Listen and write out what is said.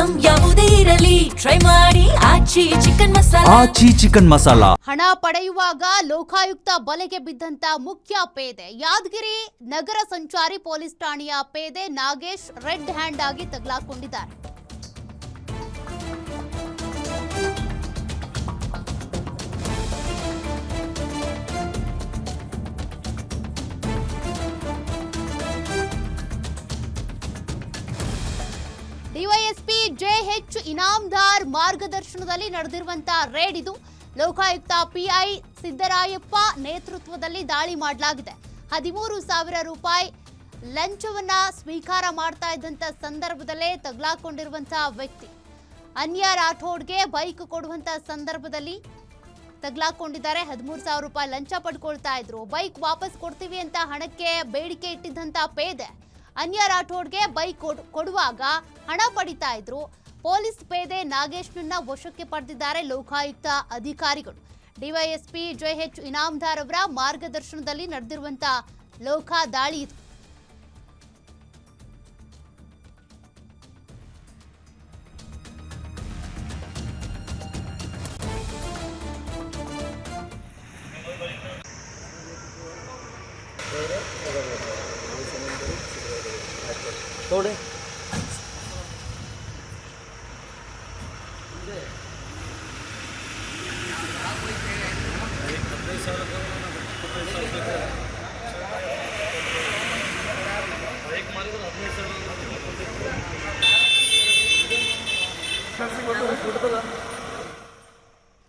Item ಯಾವುದೇ ಇರಲಿ try ಮಾಡಿ ಆಚಿ ಚಿಕನ್ ಮಸಾಲಾ. ಹಣ ಪಡೆಯುವಾಗ ಲೋಕಾಯುಕ್ತ ಬಲೆಗೆ ಬಿದ್ದಂತ ಮುಖ್ಯ ಪೇದೆ ಯಾದಗಿರಿ ನಗರ ಸಂಚಾರಿ ಪೊಲೀಸ್ ಠಾಣೆಯ ಪೇದೆ ನಾಗೇಶ್ ರೆಡ್ ಹ್ಯಾಂಡ್ ಆಗಿ ತಗಲಾಕೊಂಡಿದ್ದಾರೆ. ಡಿವೈಎಸ್ಪಿ ಜೆಎಚ್ ಇನಾಮದಾರ್ ಮಾರ್ಗದರ್ಶನದಲ್ಲಿ ನಡೆದಿರುವಂತಹ ರೇಡ್ ಇದು. ಲೋಕಾಯುಕ್ತ ಪಿಐ ಸಿದ್ದರಾಯಪ್ಪ ನೇತೃತ್ವದಲ್ಲಿ ದಾಳಿ ಮಾಡಲಾಗಿದೆ. 13,000 ರೂಪಾಯಿ ಲಂಚವನ್ನ ಸ್ವೀಕಾರ ಮಾಡ್ತಾ ಇದ್ದಂತ ಸಂದರ್ಭದಲ್ಲೇ ತಗಲಾಕೊಂಡಿರುವಂತಹ ವ್ಯಕ್ತಿ ಅನ್ಯ ರಾಠೋಡ್ಗೆ ಬೈಕ್ ಕೊಡುವಂತ ಸಂದರ್ಭದಲ್ಲಿ ತಗಲಾಕೊಂಡಿದ್ದಾರೆ. 13,000 ರೂಪಾಯಿ ಲಂಚ ಪಡ್ಕೊಳ್ತಾ ಇದ್ರು. ಬೈಕ್ ವಾಪಸ್ ಕೊಡ್ತೀವಿ ಅಂತ ಹಣಕ್ಕೆ ಬೇಡಿಕೆ ಇಟ್ಟಿದ್ದಂತ ಪೇದೆ ಅನ್ಯ ರಾಠೋಡ್ಗೆ ಬೈಕ್ ಕೊಡುವಾಗ ಹಣ ಪಡಿತಾ ಇದ್ರು. ಪೊಲೀಸ್ ಪೇದೆ ನಾಗೇಶ್ನನ್ನ ವಶಕ್ಕೆ ಪಡೆದಿದ್ದಾರೆ ಲೋಕಾಯುಕ್ತ ಅಧಿಕಾರಿಗಳು. ಡಿವೈಎಸ್ಪಿ ಜೆಎಚ್ ಇನಾಮದಾರ್ ಅವರ ಮಾರ್ಗದರ್ಶನದಲ್ಲಿ ನಡೆದಿರುವಂತಹ ಲೋಕಾ ದಾಳಿ ಇದು. थोड़े एक